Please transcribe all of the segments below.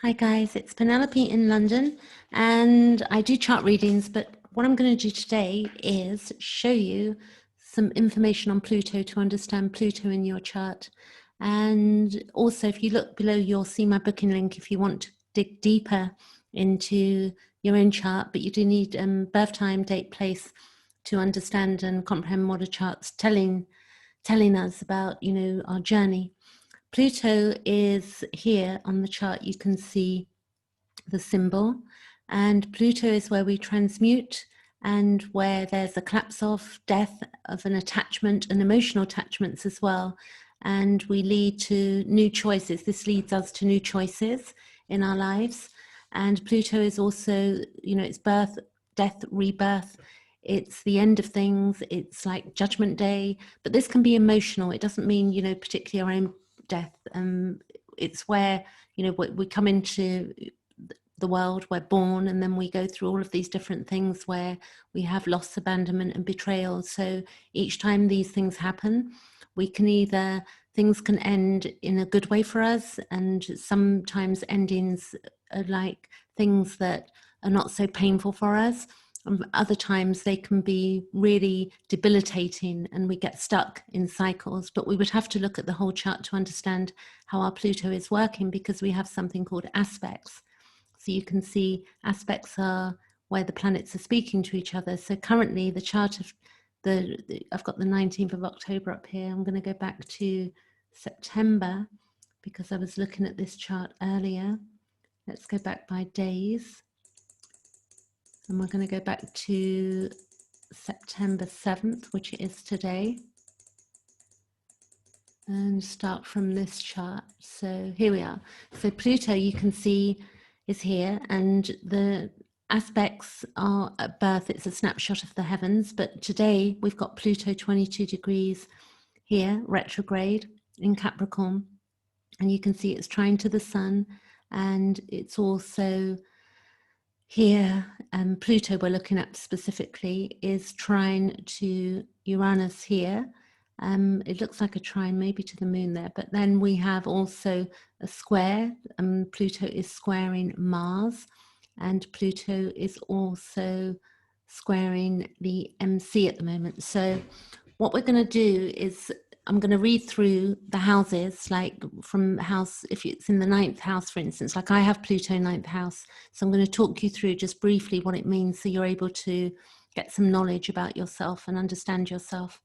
Hi guys, it's Penelope in London, and I do chart readings, but what I'm going to do today is show you some information on Pluto to understand Pluto in your chart. And also, if you look below, you'll see my booking link if you want to dig deeper into your own chart, but you do need birth time, date, place to understand and comprehend what a chart's telling us about, our journey. Pluto is here on the chart. You can see the symbol, and Pluto is where we transmute and where there's a collapse of death of an attachment and emotional attachments as well, and we lead to new choices. This leads us to new choices in our lives. And Pluto is also, it's birth, death, rebirth. It's the end of things. It's like Judgment Day, but this can be emotional. It doesn't mean, particularly our own death. It's where, we come into the world, we're born, and then we go through all of these different things where we have loss, abandonment, and betrayal. So each time these things happen, we can either, things can end in a good way for us, and sometimes endings are like things that are not so painful for us. Other times they can be really debilitating and we get stuck in cycles, but we would have to look at the whole chart to understand how our Pluto is working, because we have something called aspects. So you can see aspects are where the planets are speaking to each other. So currently the chart of I've got the 19th of October up here. I'm going to go back to September because I was looking at this chart earlier. Let's go back by days. And we're going to go back to September 7th, which it is today. And start from this chart. So here we are. So Pluto, you can see, is here, and the aspects are at birth. It's a snapshot of the heavens, but today we've got Pluto 22 degrees here, retrograde in Capricorn, and you can see it's trine to the sun, and it's also here, Pluto we're looking at specifically is trine to Uranus here. It looks like a trine maybe to the moon there, but then we have also a square. Pluto is squaring Mars, and Pluto is also squaring the MC at the moment. So what we're going to do is I'm going to read through the houses, like from house, if it's in the 9th house, for instance, like I have Pluto 9th house. So I'm going to talk you through just briefly what it means so you're able to get some knowledge about yourself and understand yourself.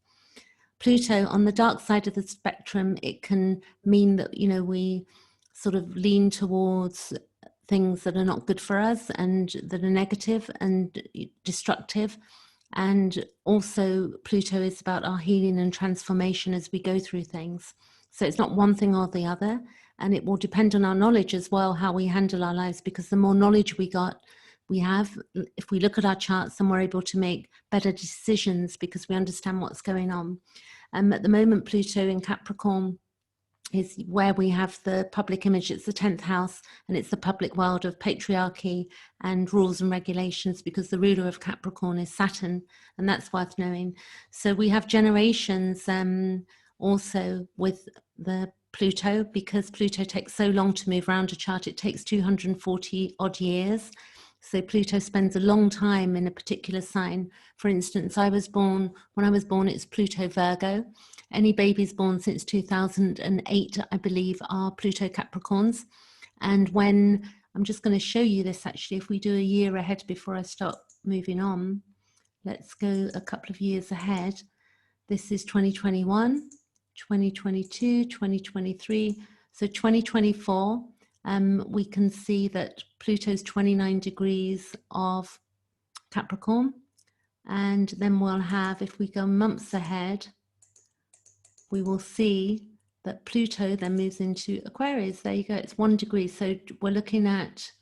Pluto, on the dark side of the spectrum, it can mean that, we sort of lean towards things that are not good for us and that are negative and destructive. And also Pluto is about our healing and transformation as we go through things. So it's not one thing or the other, and it will depend on our knowledge as well, how we handle our lives, because the more knowledge we have, if we look at our charts, then we're able to make better decisions because we understand what's going on. At the moment, Pluto in Capricorn is where we have the public image. It's the 10th house, and it's the public world of patriarchy and rules and regulations, because the ruler of Capricorn is Saturn, and that's worth knowing. So we have generations also with the Pluto, because Pluto takes so long to move around a chart. It takes 240 odd years. So Pluto spends a long time in a particular sign. For instance, when I was born, it's Pluto Virgo. Any babies born since 2008, I believe, are Pluto Capricorns. And when, I'm just going to show you this actually, if we do a year ahead before I start moving on, let's go a couple of years ahead. This is 2021, 2022, 2023. So 2024, we can see that Pluto's 29 degrees of Capricorn. And then we'll have, if we go months ahead, we will see that Pluto then moves into Aquarius. There you go, it's 1 degree. So we're looking at,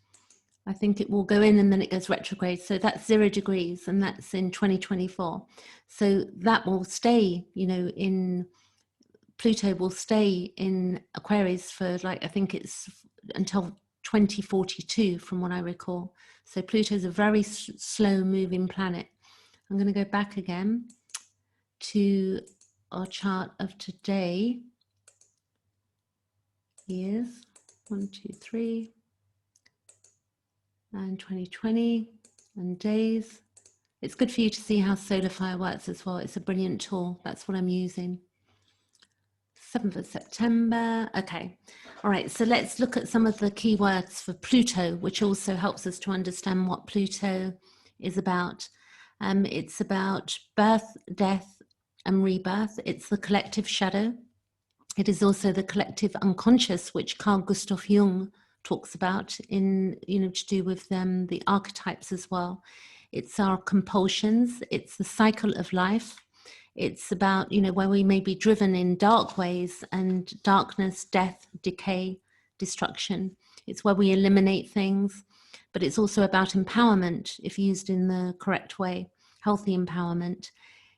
I think it will go in and then it goes retrograde. So that's 0 degrees, and that's in 2024. So that will stay, in Pluto will stay in Aquarius for I think it's until 2042 from what I recall. So Pluto is a very slow moving planet. I'm going to go back again to our chart of today. Here's 1, 2, 3. and 2020 and days. It's good for you to see how solar fire works as well. It's a brilliant tool. That's what I'm using. 7th of September. Okay. All right. So let's look at some of the keywords for Pluto, which also helps us to understand what Pluto is about. It's about birth, death, and rebirth. It's the collective shadow. It is also the collective unconscious, which Carl Gustav Jung talks about in, to do with the archetypes as well. It's our compulsions. It's the cycle of life. It's about, where we may be driven in dark ways, and darkness, death, decay, destruction. It's where we eliminate things, but it's also about empowerment if used in the correct way, healthy empowerment.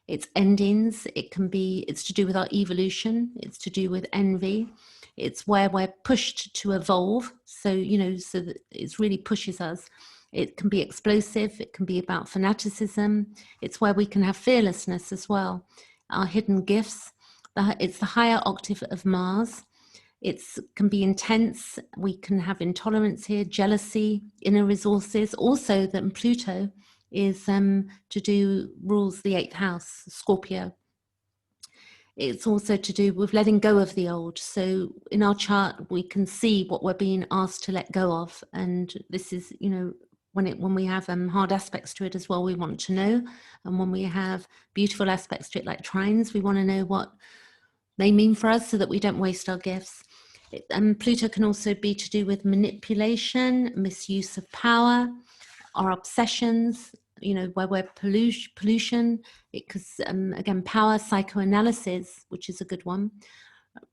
It's endings. It's to do with our evolution. It's to do with envy. It's where we're pushed to evolve. So, so that it really pushes us. It can be explosive. It can be about fanaticism. It's where we can have fearlessness as well. Our hidden gifts. It's the higher octave of Mars. It can be intense. We can have intolerance here, jealousy, inner resources. Also, that Pluto is rules the 8th house, Scorpio. It's also to do with letting go of the old. So in our chart, we can see what we're being asked to let go of. And this is, when we have hard aspects to it as well, we want to know. And when we have beautiful aspects to it, like trines, we want to know what they mean for us so that we don't waste our gifts. Pluto can also be to do with manipulation, misuse of power, our obsessions, where we're pollution. Because again, power, psychoanalysis, which is a good one.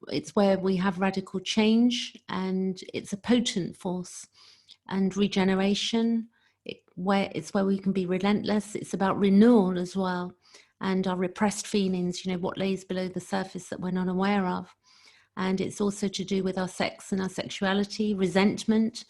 It's where we have radical change, and it's a potent force. And regeneration, it's where we can be relentless. It's about renewal as well, and our repressed feelings, what lays below the surface that we're not aware of. And it's also to do with our sex and our sexuality, resentment,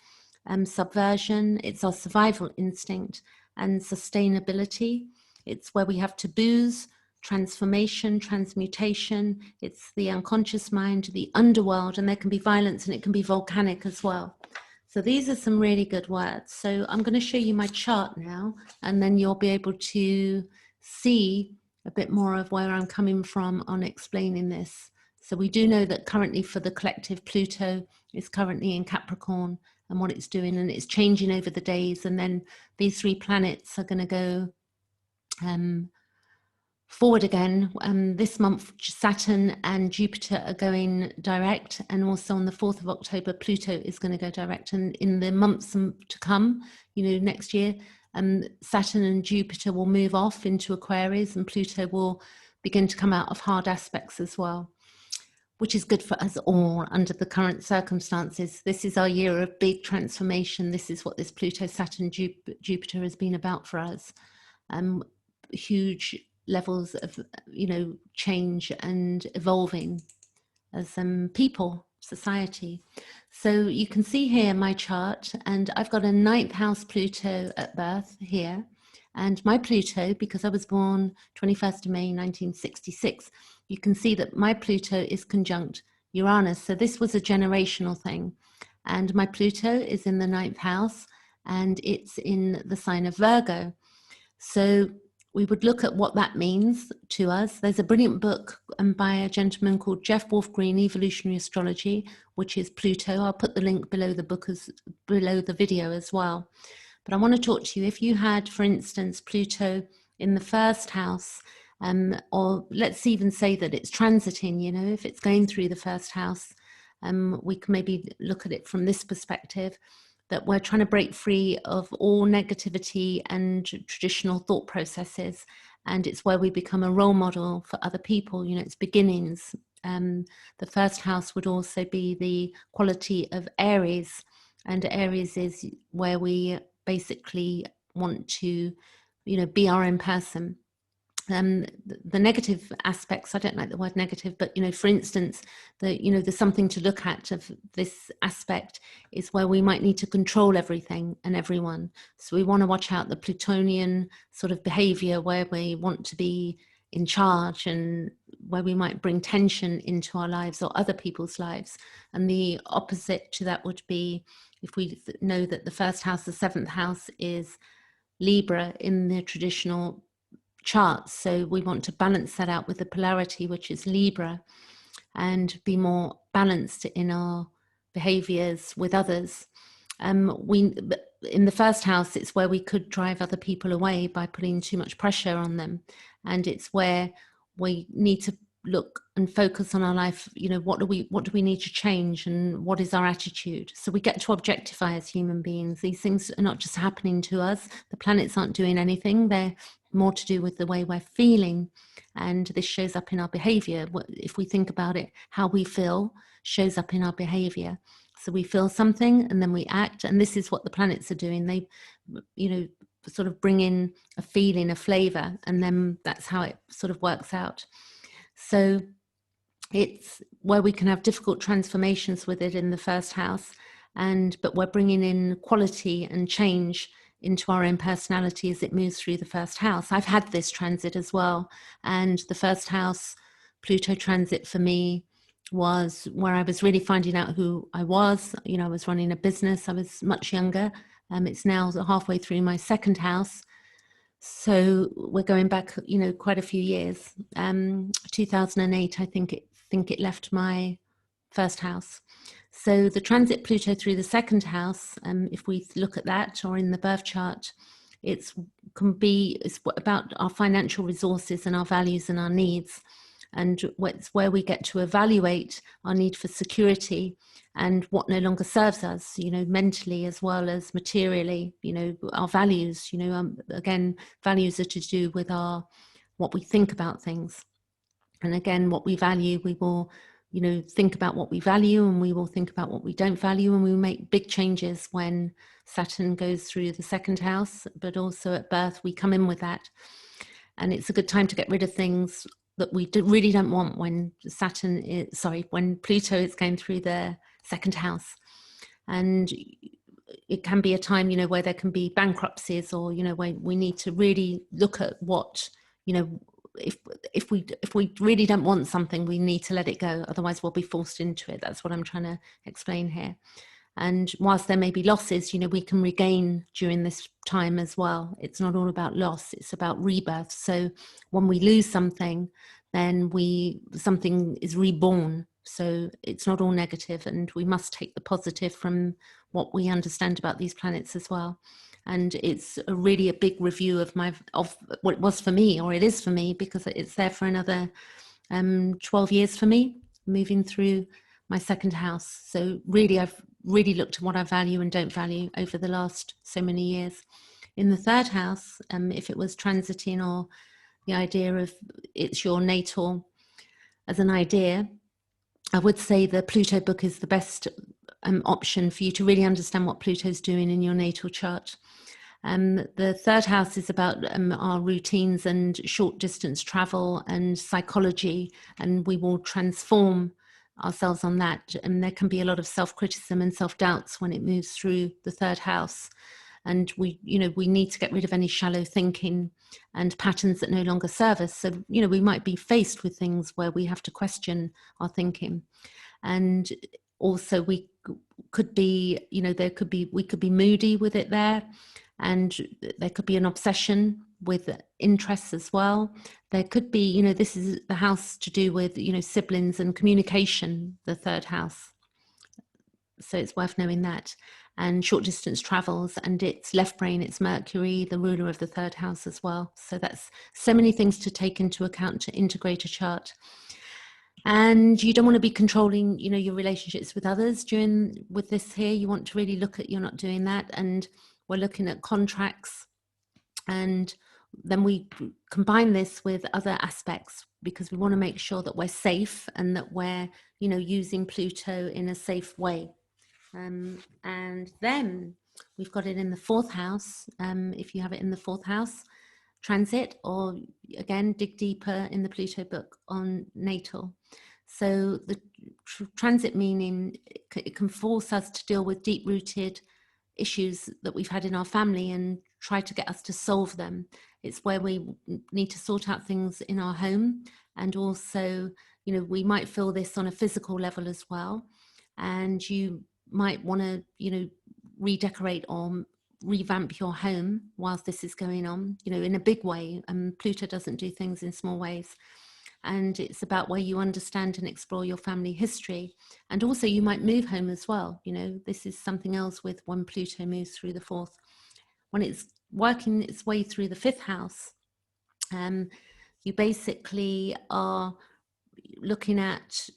subversion. It's our survival instinct and sustainability. It's where we have taboos, transformation, transmutation. It's the unconscious mind, the underworld, and there can be violence, and it can be volcanic as well. So these are some really good words. So I'm going to show you my chart now, and then you'll be able to see a bit more of where I'm coming from on explaining this. So we do know that currently for the collective, Pluto is currently in Capricorn and what it's doing, and it's changing over the days. And then these 3 planets are going to go forward again. This month, Saturn and Jupiter are going direct, and also on the 4th of October, Pluto is going to go direct. And in the months to come, next year, Saturn and Jupiter will move off into Aquarius, and Pluto will begin to come out of hard aspects as well, which is good for us all under the current circumstances. This is our year of big transformation. This is what this Pluto, Saturn, Jupiter has been about for us. Huge levels of, change and evolving as people, society. So you can see here my chart, and I've got a 9th house Pluto at birth here. And my Pluto, because I was born 21st of May 1966, you can see that my Pluto is conjunct Uranus. So this was a generational thing. And my Pluto is in the 9th house, and it's in the sign of Virgo. So we would look at what that means to us. There's a brilliant book by a gentleman called Jeff Wolf-Green, Evolutionary Astrology, which is Pluto. I'll put the link below the book, below the video as well. But I want to talk to you, if you had, for instance, Pluto in the 1st house, or let's even say that it's transiting, if it's going through the 1st house, we can maybe look at it from this perspective, that we're trying to break free of all negativity and traditional thought processes. And it's where we become a role model for other people. It's beginnings. The 1st house would also be the quality of Aries. And Aries is where we basically want to, be our own person. The negative aspects, I don't like the word negative, but for instance, there's something to look at of this aspect is where we might need to control everything and everyone. So we want to watch out the Plutonian sort of behavior where we want to be in charge, and where we might bring tension into our lives or other people's lives. And the opposite to that would be if we know that the first house, the seventh house, is Libra in the traditional charts. So we want to balance that out with the polarity, which is Libra, and be more balanced in our behaviors with others. In the first house, it's where we could drive other people away by putting too much pressure on them. And it's where we need to look and focus on our life. What do we need to change, and what is our attitude? So we get to objectify as human beings. These things are not just happening to us. The planets aren't doing anything. They're more to do with the way we're feeling. And this shows up in our behavior. If we think about it, how we feel shows up in our behavior. So we feel something and then we act. And this is what the planets are doing. They, sort of bring in a feeling, a flavor, and then that's how it sort of works out. So it's where we can have difficult transformations with it in the first house, but we're bringing in quality and change into our own personality as it moves through the first house. I've had this transit as well, and the first house Pluto transit for me was where I was really finding out who I was. I was running a business. I was much younger. It's now halfway through my second house. So we're going back, quite a few years. 2008, I think it left my first house. So the transit Pluto through the second house, if we look at that, or in the birth chart, it's about our financial resources and our values and our needs. And it's where we get to evaluate our need for security and what no longer serves us, mentally as well as materially, our values, again, values are to do with what we think about things. And again, what we value, we will, think about what we value, and we will think about what we don't value. And we make big changes when Saturn goes through the second house, but also at birth, we come in with that. And it's a good time to get rid of things that we really don't want when when Pluto is going through the second house. And it can be a time, where there can be bankruptcies, or, where we need to really look at what, if we really don't want something, we need to let it go. Otherwise we'll be forced into it. That's what I'm trying to explain here. And whilst there may be losses, we can regain during this time as well. It's not all about loss, it's about rebirth. So when we lose something, then something is reborn. So it's not all negative, and we must take the positive from what we understand about these planets as well. And it's really a big review of what it was for me, or it is for me, because it's there for another 12 years for me, moving through my second house. So really, I've really looked at what I value and don't value over the last so many years. In the third house, if it was transiting, or the idea of it's your natal as an idea, I would say the Pluto book is the best option for you to really understand what Pluto's doing in your natal chart. The third house is about our routines and short distance travel and psychology, and we will transform ourselves on that. And there can be a lot of self-criticism and self-doubts when it moves through the third house. And we need to get rid of any shallow thinking and patterns that no longer serve us. So, we might be faced with things where we have to question our thinking. And also we could be, we could be moody with it there. And there could be an obsession with interests as well. There could be, this is the house to do with, siblings and communication, the third house. So it's worth knowing that. And short distance travels, and it's left brain, it's Mercury, the ruler of the third house as well. So that's so many things to take into account to integrate a chart. And you don't want to be controlling, your relationships with others with this here. You want to really look at, you're not doing that. And we're looking at contracts, and then we combine this with other aspects, because we want to make sure that we're safe and that we're, using Pluto in a safe way. And then we've got it in the fourth house. If you have it in the fourth house transit, or again, dig deeper in the Pluto book on natal. So the transit meaning it can force us to deal with deep-rooted issues that we've had in our family and try to get us to solve them. It's where we need to sort out things in our home, and also, we might feel this on a physical level as well. And you might want to, redecorate or revamp your home whilst this is going on, in a big way. Pluto doesn't do things in small ways. And it's about where you understand and explore your family history. And also you might move home as well. This is something else with when Pluto moves through the fourth. When it's working its way through the fifth house, you basically are looking at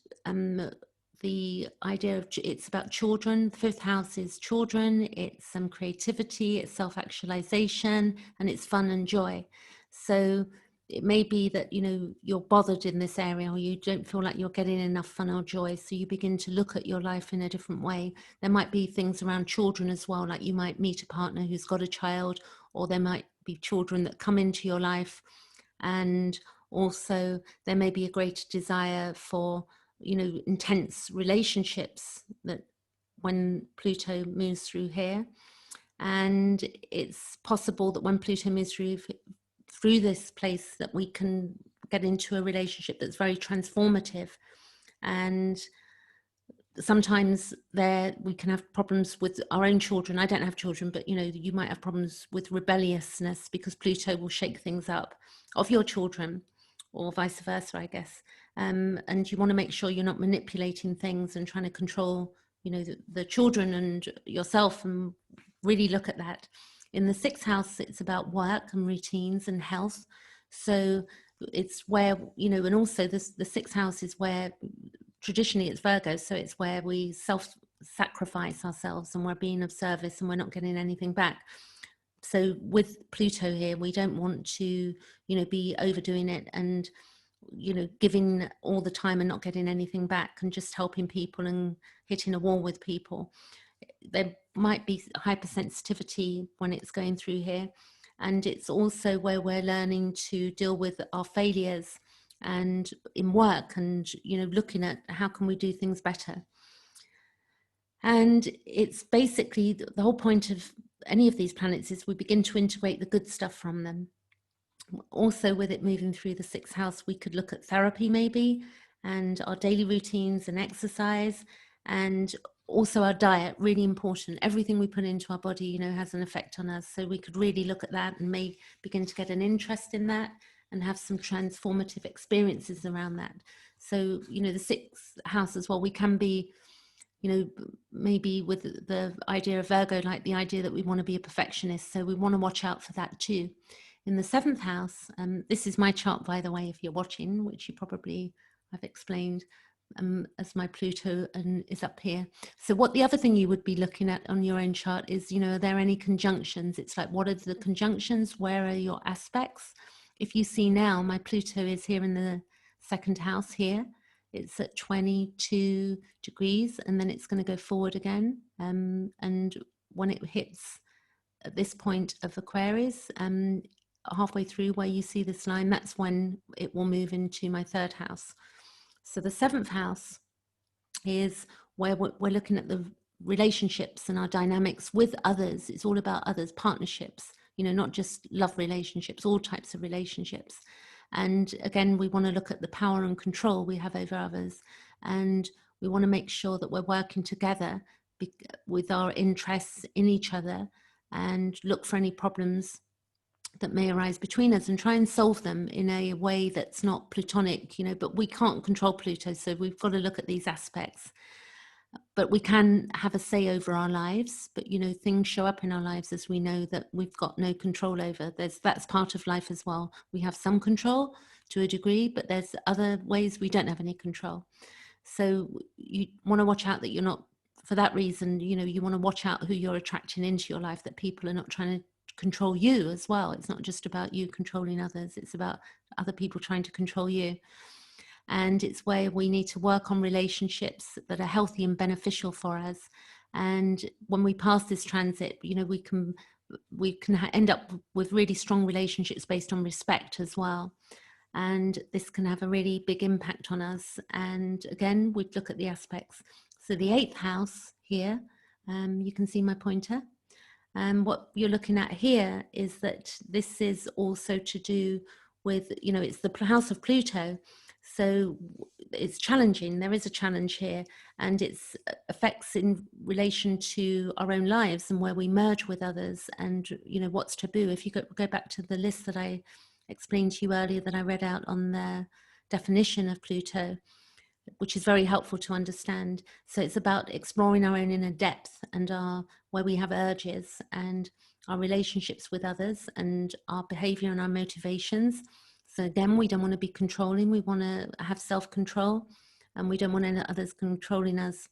the idea of, it's about children. The fifth house is children, it's some creativity, it's self-actualization, and it's fun and joy. So it may be that you're bothered in this area, or you don't feel like you're getting enough fun or joy, so you begin to look at your life in a different way. There might be things around children as well, like you might meet a partner who's got a child, or there might be children that come into your life. And also there may be a greater desire for intense relationships that when Pluto moves through here. And it's possible that when Pluto moves through this place, that we can get into a relationship that's very transformative. And sometimes we can have problems with our own children. I don't have children, but you might have problems with rebelliousness, because Pluto will shake things up of your children, or vice versa, I guess. And you want to make sure you're not manipulating things and trying to control the children and yourself, and really look at that. In the sixth house, it's about work and routines and health. So it's where, and also the sixth house is where traditionally it's Virgo, so it's where we self-sacrifice ourselves and we're being of service and we're not getting anything back. So with Pluto here, we don't want to, be overdoing it and, giving all the time and not getting anything back, and just helping people and hitting a wall with people. There might be hypersensitivity when it's going through here. And it's also where we're learning to deal with our failures and in work, and looking at how can we do things better. And it's basically the whole point of any of these planets is we begin to integrate the good stuff from them. Also, with it moving through the sixth house, we could look at therapy maybe, and our daily routines and exercise, and also our diet, really important. Everything we put into our body, has an effect on us. So we could really look at that and may begin to get an interest in that and have some transformative experiences around that. So, the sixth house as well, we can be, maybe with the idea of Virgo, like the idea that we want to be a perfectionist. So we want to watch out for that too. In the seventh house, this is my chart, by the way, if you're watching, which you probably have explained, as my Pluto is up here. So what the other thing you would be looking at on your own chart is, are there any conjunctions? It's like, what are the conjunctions? Where are your aspects? If you see now, my Pluto is here in the second house here. It's at 22 degrees, and then it's going to go forward again. And when it hits at this point of Aquarius, halfway through where you see this line, that's when it will move into my third house. So the seventh house is where we're looking at the relationships and our dynamics with others. It's all about others, partnerships, not just love relationships, all types of relationships. And again, we want to look at the power and control we have over others. And we want to make sure that we're working together with our interests in each other, and look for any problems that may arise between us and try and solve them in a way that's not Plutonic, but we can't control Pluto. So we've got to look at these aspects. But we can have a say over our lives, but things show up in our lives as we know that we've got no control over. That's part of life as well. We have some control to a degree, but there's other ways we don't have any control. So you want to watch out that you're not, for that reason, you want to watch out who you're attracting into your life, that people are not trying to control you as well. It's not just about you controlling others, it's about other people trying to control you. And it's where we need to work on relationships that are healthy and beneficial for us. And when we pass this transit, we can end up with really strong relationships based on respect as well. And this can have a really big impact on us. And again, we'd look at the aspects. So the eighth house here, you can see my pointer. And what you're looking at here is that this is also to do with, it's the house of Pluto. So it's challenging. There is a challenge here, and it's affects in relation to our own lives and where we merge with others, and what's taboo. If you go back to the list that I explained to you earlier, that I read out on the definition of Pluto, which is very helpful to understand. So it's about exploring our own inner depth and where we have urges, and our relationships with others, and our behavior and our motivations. So again, we don't want to be controlling. We want to have self-control, and we don't want any others controlling us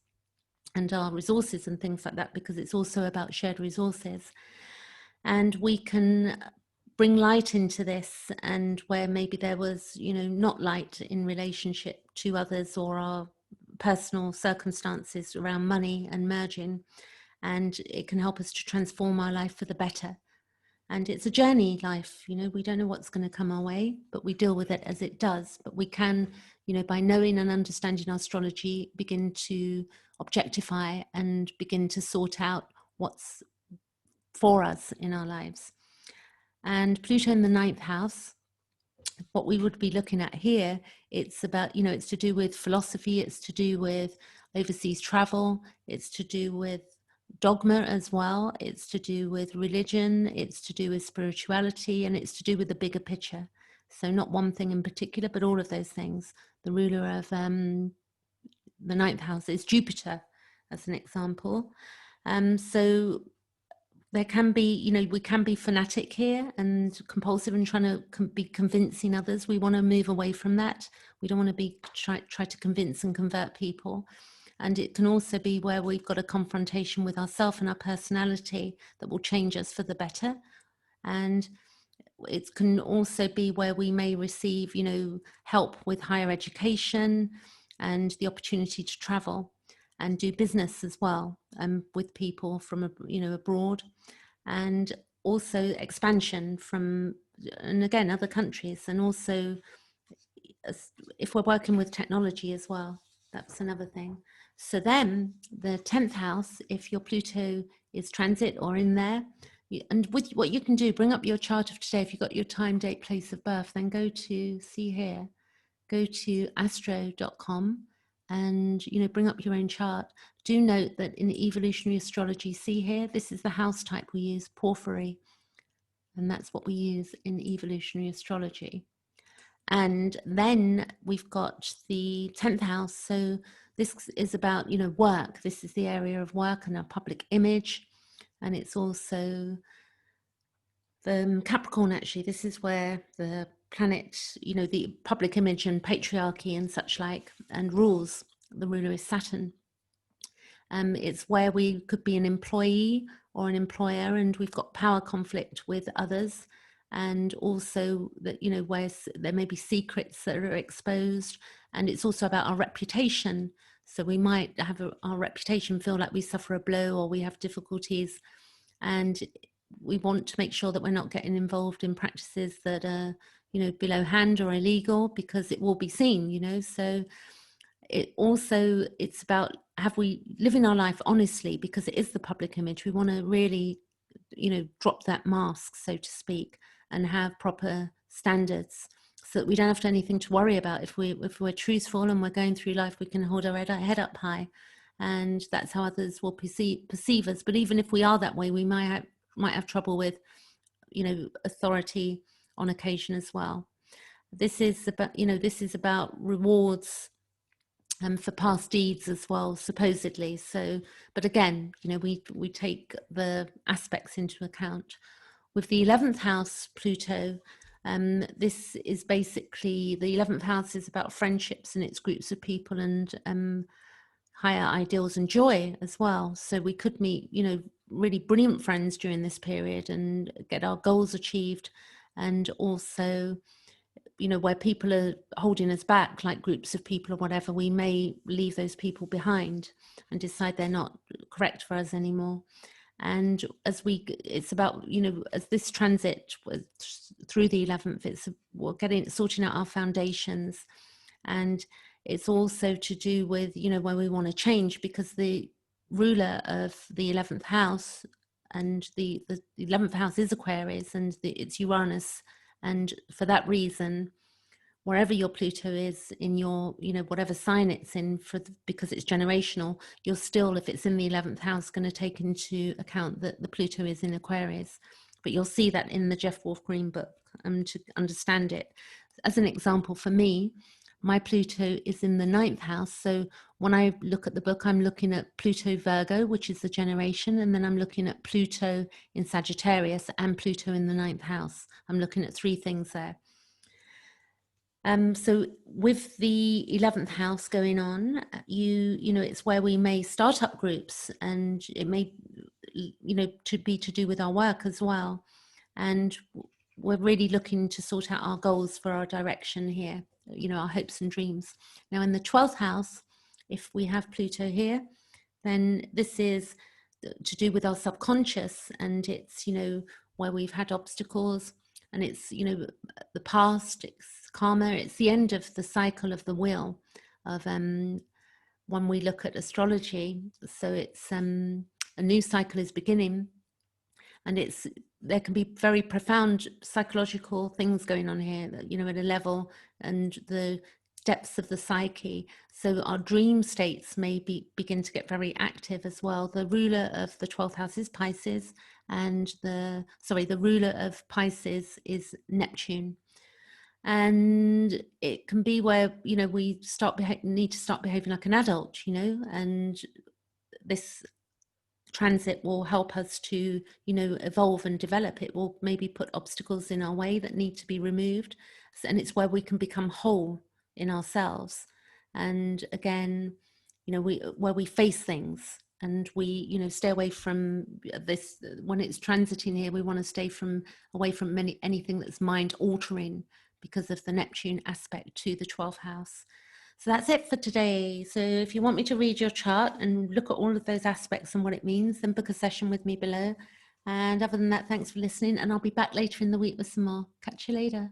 and our resources and things like that, because it's also about shared resources. And we can bring light into this, and where maybe there was not light in relationship to others or our personal circumstances around money and merging, and it can help us to transform our life for the better. And it's a journey, life, we don't know what's going to come our way, but we deal with it as it does. But we can, by knowing and understanding our astrology, begin to objectify and begin to sort out what's for us in our lives. And Pluto in the 9th house, what we would be looking at here, it's about, it's to do with philosophy, it's to do with overseas travel, it's to do with dogma as well, it's to do with religion, it's to do with spirituality, and it's to do with the bigger picture. So not one thing in particular, but all of those things. The ruler of the 9th house is Jupiter, as an example. So there can be, we can be fanatic here and compulsive and trying to be convincing others. We want to move away from that. We don't want to be try to convince and convert people. And it can also be where we've got a confrontation with ourselves and our personality that will change us for the better. And it can also be where we may receive, help with higher education and the opportunity to travel and do business as well, with people from abroad, and also expansion from, and again, other countries, and also if we're working with technology as well, that's another thing. So then the 10th house, if your Pluto is transit or in there, and with what you can do, bring up your chart of today. If you've got your time, date, place of birth, then go to astro.com and bring up your own chart. Do note that in evolutionary astrology, see here, this is the house type we use, porphyry, and that's what we use in evolutionary astrology. And then we've got the 10th house. So this is about work. This is the area of work and our public image, and it's also the Capricorn. Actually, this is where the planet, the public image and patriarchy and such like, and rules. The ruler is Saturn. It's where we could be an employee or an employer, and we've got power conflict with others, and also that where there may be secrets that are exposed. And it's also about our reputation. So we might have our reputation feel like we suffer a blow or we have difficulties, and we want to make sure that we're not getting involved in practices that are below hand or illegal, because it will be seen. So it's about, have we living our life honestly, because it is the public image. We want to really drop that mask, so to speak, and have proper standards, so that we don't have anything to worry about. If we're truthful and we're going through life, we can hold our head up high, and that's how others will perceive us. But even if we are that way, we might have trouble with authority on occasion as well. This is about rewards for past deeds as well, supposedly. So, but again, we take the aspects into account. With the 11th house Pluto, this is basically, the 11th house is about friendships, and it's groups of people, and higher ideals and joy as well. So we could meet really brilliant friends during this period and get our goals achieved, and also where people are holding us back, like groups of people or whatever, we may leave those people behind and decide they're not correct for us anymore. And it's about, as this transit through the 11th, we're sorting out our foundations. And it's also to do with, where we want to change, because the ruler of the 11th house, and the 11th house is Aquarius, and it's Uranus. And for that reason, wherever your Pluto is in your, whatever sign it's in, because it's generational, you're still, if it's in the 11th house, going to take into account that the Pluto is in Aquarius. But you'll see that in the Jeff Wolf Green book to understand it. As an example, for me, my Pluto is in the 9th house. So when I look at the book, I'm looking at Pluto Virgo, which is the generation, and then I'm looking at Pluto in Sagittarius and Pluto in the 9th house. I'm looking at 3 things there. So with the 11th house going on, it's where we may start up groups, and it may, to be to do with our work as well. And we're really looking to sort out our goals for our direction here, our hopes and dreams. Now in the 12th house, if we have Pluto here, then this is to do with our subconscious, and it's, where we've had obstacles, and it's, the past, it's karma, it's the end of the cycle of the wheel of when we look at astrology. So it's a new cycle is beginning, and there can be very profound psychological things going on here, at a level and the depths of the psyche. So our dream states may begin to get very active as well. The ruler of the 12th house is Pisces, and the ruler of Pisces is Neptune. And it can be where, we need to start behaving like an adult, and this transit will help us to, evolve and develop. It will maybe put obstacles in our way that need to be removed. And it's where we can become whole in ourselves. And again, where we face things, and we, stay away from this. When it's transiting here, we want to stay away from anything that's mind altering, because of the Neptune aspect to the 12th house. So that's it for today. So if you want me to read your chart and look at all of those aspects and what it means, then book a session with me below. And other than that, thanks for listening, and I'll be back later in the week with some more. Catch you later.